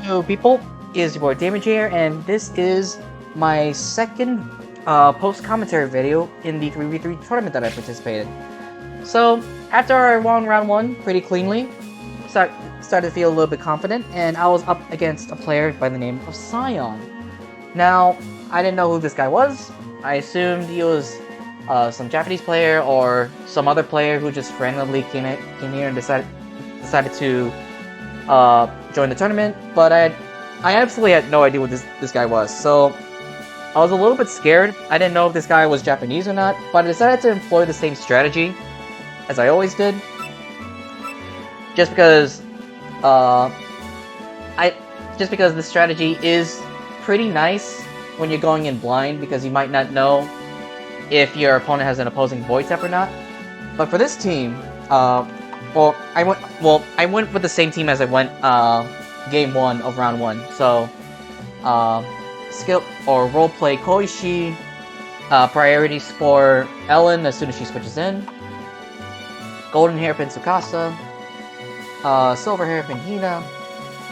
Hello people, it's your boy Damage here, and this is my second post-commentary video in the 3v3 tournament that I participated. So, after I won round 1 pretty cleanly, started to feel a little bit confident, and I was up against a player by the name of Scion. Now, I didn't know who this guy was. I assumed he was some Japanese player or some other player who just randomly came here and decided to join the tournament, but I absolutely had no idea what this guy was, so I was a little bit scared. I didn't know if this guy was Japanese or not, but I decided to employ the same strategy as I always did, just because this strategy is pretty nice when you're going in blind, because you might not know if your opponent has an opposing void type or not. But for this team, I went with the same team as I went game 1 of round 1. So skill or roleplay Koishi, priorities for Ellen as soon as she switches in, golden hairpin Tsukasa, silver hairpin Hina,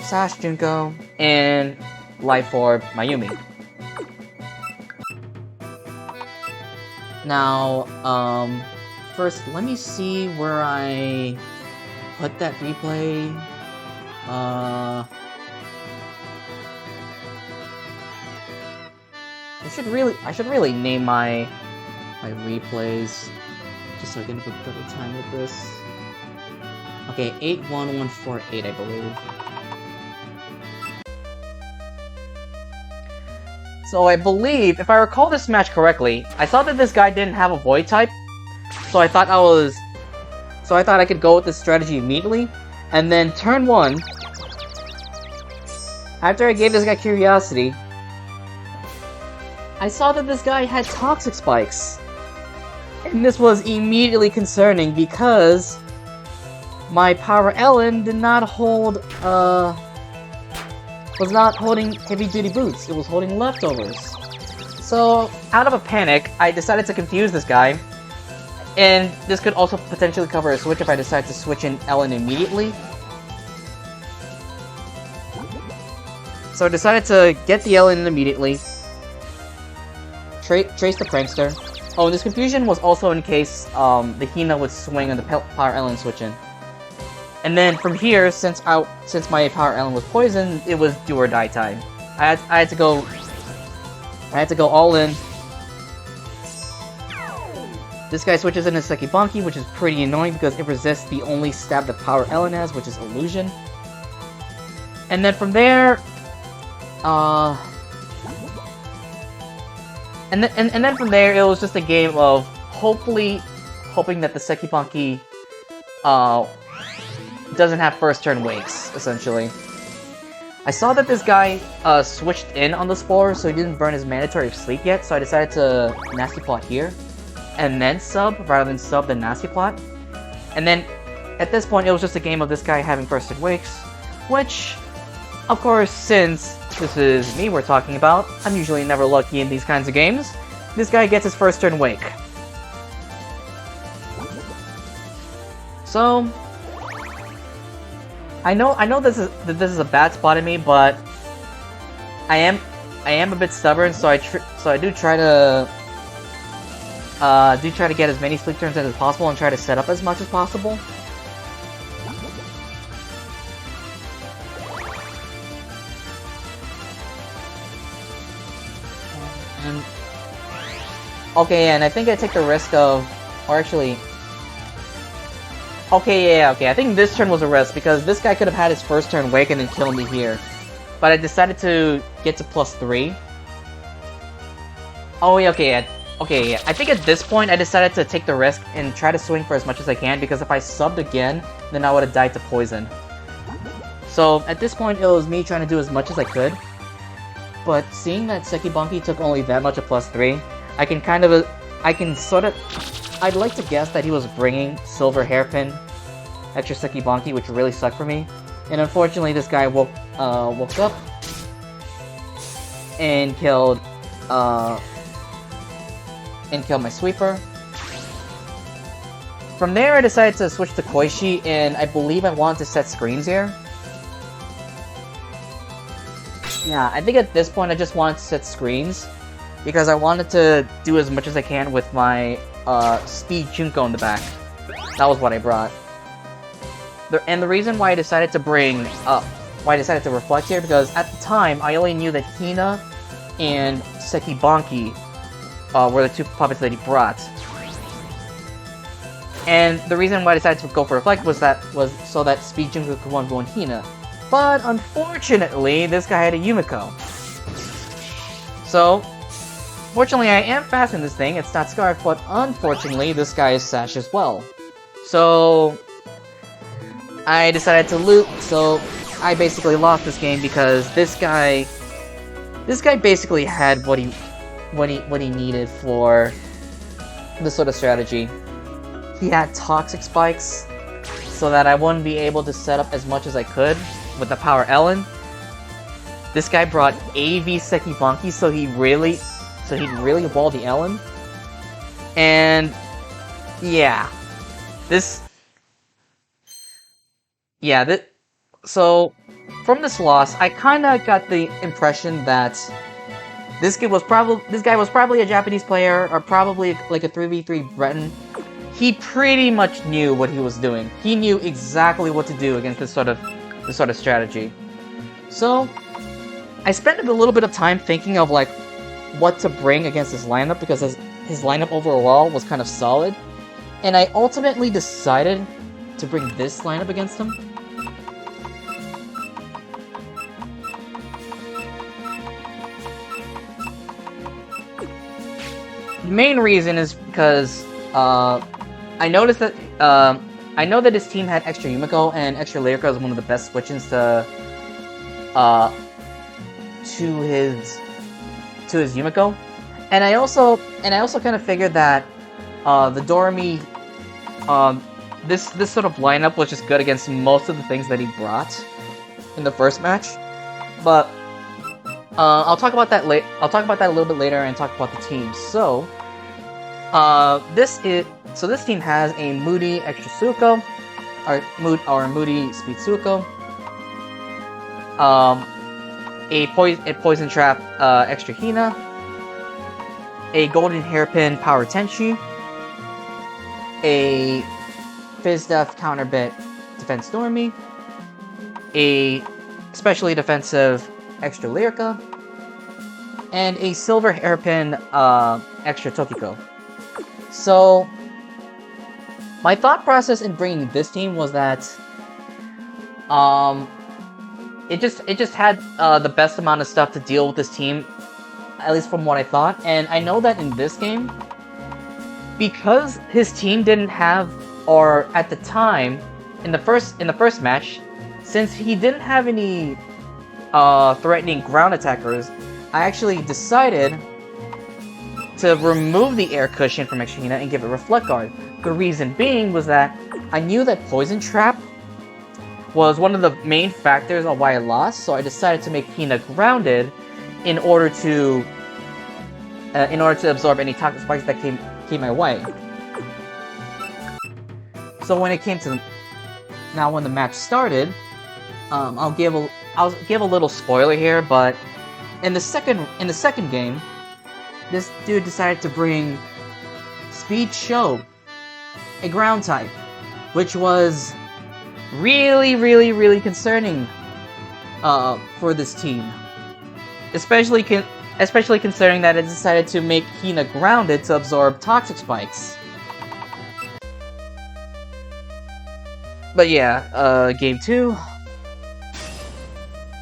sash Junko, and life orb Mayumi. Now, first, let me see where I put that replay. I should really name my replays, just so I can have a better time with this. Okay, 81148, I believe. So I believe, if I recall this match correctly, I saw that this guy didn't have a void type, so I thought I could go with this strategy immediately, and then turn 1, after I gave this guy curiosity, I saw that this guy had toxic spikes, and this was immediately concerning because my Power Ellen did not hold was not holding heavy-duty boots, it was holding leftovers. So, out of a panic, I decided to confuse this guy, and this could also potentially cover a switch if I decide to switch in Ellen immediately. So I decided to get the Ellen in immediately, trace the Prankster. Oh, and this confusion was also in case the Hina would swing on the Power Ellen switch in. And then from here, since my Power Ellen was poisoned, it was do or die time. I had to go all in. This guy switches into Sekibanki, which is pretty annoying because it resists the only stab that Power Ellen has, which is Illusion. And then from there, and then from there, it was just a game of hoping that the Sekibanki doesn't have first turn wakes, essentially. I saw that this guy switched in on the Spore, so he didn't burn his mandatory sleep yet, so I decided to nasty plot here, and then sub, rather than sub the nasty plot. And then, at this point, it was just a game of this guy having first turn wakes, which, of course, since this is me we're talking about, I'm usually never lucky in these kinds of games. This guy gets his first turn wake. So, I know this is a bad spot in me, but I am a bit stubborn, so I do try to get as many sleep turns in as possible and try to set up as much as possible. And okay, and I think I take the risk of, or actually. Okay, yeah, okay, I think this turn was a risk, because this guy could have had his first turn wake and then kill me here. But I decided to get to +3. Oh, yeah, okay, yeah. I think at this point I decided to take the risk and try to swing for as much as I can, because if I subbed again, then I would have died to poison. So, at this point, it was me trying to do as much as I could. But seeing that Sekibanki took only that much of +3, I'd like to guess that he was bringing Silver Hairpin, extra Sekibanki, which really sucked for me. And unfortunately, this guy woke up and killed my sweeper. From there, I decided to switch to Koishi, and I believe I wanted to set screens here. Yeah, I think at this point I just wanted to set screens because I wanted to do as much as I can with my Speed Junko in the back. That was what I brought. And the reason why I decided to reflect here, because at the time I only knew that Hina and Sekibanki were the two puppets that he brought. And the reason why I decided to go for Reflect was so that Speed Junko could 1v1 Hina. But unfortunately, this guy had a Yumiko. So, fortunately I am fast in this thing, it's not Scarf, but unfortunately this guy is Sash as well. So, I decided to loot, so I basically lost this game because this guy basically had what he needed for this sort of strategy. He had Toxic Spikes, so that I wouldn't be able to set up as much as I could with the Power Ellen. This guy brought AV Sekibanki, so he'd really wall the Ellen. And yeah, so from this loss, I kinda got the impression that this guy was probably a Japanese player, or probably like a 3v3 Breton. He pretty much knew what he was doing. He knew exactly what to do against this sort of strategy. So, I spent a little bit of time thinking of like what to bring against his lineup, because his lineup overall was kind of solid. And I ultimately decided to bring this lineup against him. The main reason is because I noticed that I know that his team had extra Yumiko, and extra Lyrica is one of the best switch-ins to his Yumiko. And I also kind of figured that the Doremi this sort of lineup was just good against most of the things that he brought in the first match. But I'll talk about that a little bit later and talk about the team. So this team has a Moody Extra Suko, or Moody Speed Suko, a Poison Trap Extra Hina, a Golden Hairpin Power Tenchi, a Fizz Def Counter Bit Defense Doremi, a Specially Defensive Extra Lyrica, and a Silver Hairpin Extra Tokiko. So, my thought process in bringing this team was that it just had the best amount of stuff to deal with this team, at least from what I thought. And I know that in this game, because his team didn't have, or at the time in the first match, since he didn't have any threatening ground attackers, I actually decided to remove the air cushion from Extra Hina and give it Reflect Guard. The reason being was that I knew that Poison Trap was one of the main factors on why I lost, so I decided to make Hina grounded in order to absorb any Toxic Spikes that came my way. So when it came to when the match started, I'll give a little spoiler here, but in the second game, this dude decided to bring Speed Show, a ground type, which was really concerning for this team, especially considering that it decided to make Hina grounded to absorb Toxic Spikes. But yeah, game 2.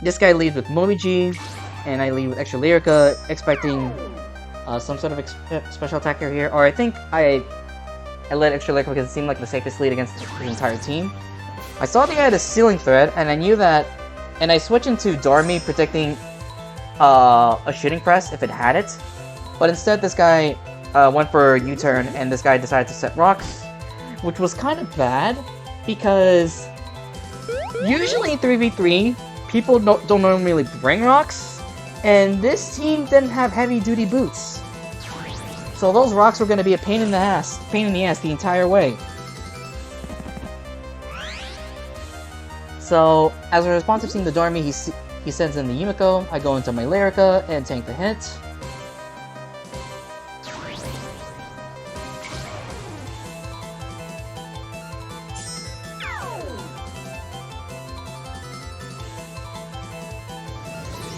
This guy leads with Momiji, and I lead with Extra Lyrica, expecting some sort of special attacker here. Or I think I led Extra Lyrica because it seemed like the safest lead against the entire team. I saw the guy had a Ceiling Thread, and I knew that, and I switched into Doremi, predicting a Shooting Press if it had it. But instead, this guy went for a U-turn, and this guy decided to set rocks, which was kind of bad, because usually in 3v3, people don't normally bring rocks, and this team didn't have heavy-duty boots. So those rocks were going to be a pain in the ass the entire way. So, as a response to seeing the Doremi, He sends in the Yumiko, I go into my Lyrica and tank the hit.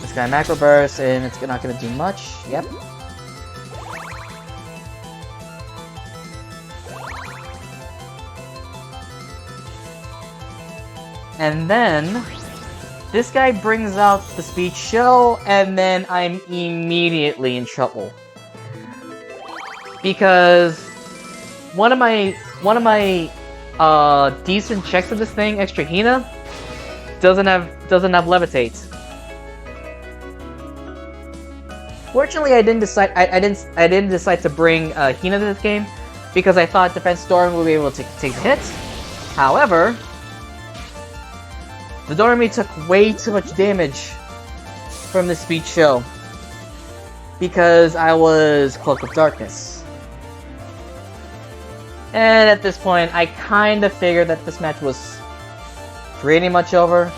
This guy macro burst and it's not gonna do much. Yep. And then this guy brings out the speed shell, and then I'm immediately in trouble. Because one of my decent checks of this thing, Extra Hina, doesn't have levitate. Fortunately, I didn't decide to bring Hina to this game because I thought Defense Storm would be able to take the hits. However, the Doremi took way too much damage from the speed shell because I was Cloak of Darkness. And at this point, I kind of figured that this match was pretty much over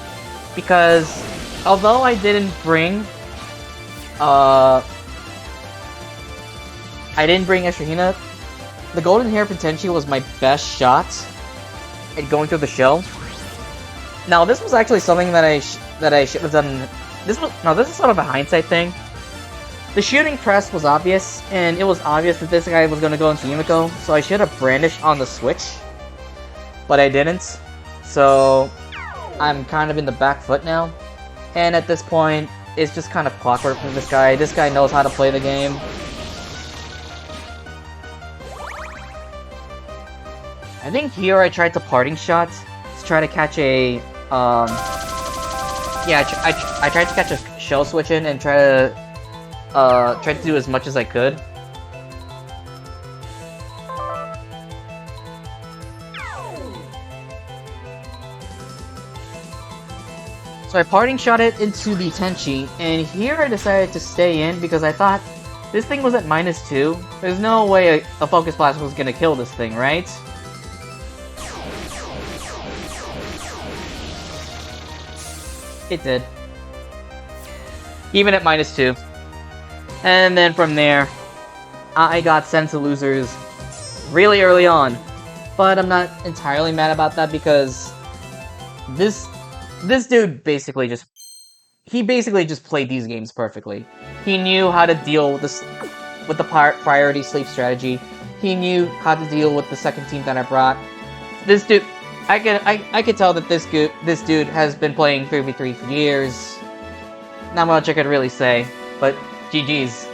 because although I didn't bring Extra Hina, the Golden Hair Potentia was my best shot at going through the shell. Now, this was actually something that I should have done. This is sort of a hindsight thing. The shooting press was obvious, and it was obvious that this guy was going to go into Yumiko, so I should have brandished on the switch. But I didn't, so I'm kind of in the back foot now. And at this point, it's just kind of clockwork for this guy. This guy knows how to play the game. I think here I tried to parting shot to try to catch a I tried to catch a shell switch in and try to do as much as I could. So I parting shot it into the Tenchi, and here I decided to stay in because I thought this thing was at -2. There's no way a Focus Blast was gonna kill this thing, right? It did. Even at -2. And then from there, I got sent to losers really early on. But I'm not entirely mad about that because this dude basically just played these games perfectly. He knew how to deal with the priority sleep strategy. He knew how to deal with the second team that I brought. This dude, I could tell that this dude has been playing 3v3 for years. Not much I could really say, but GG's.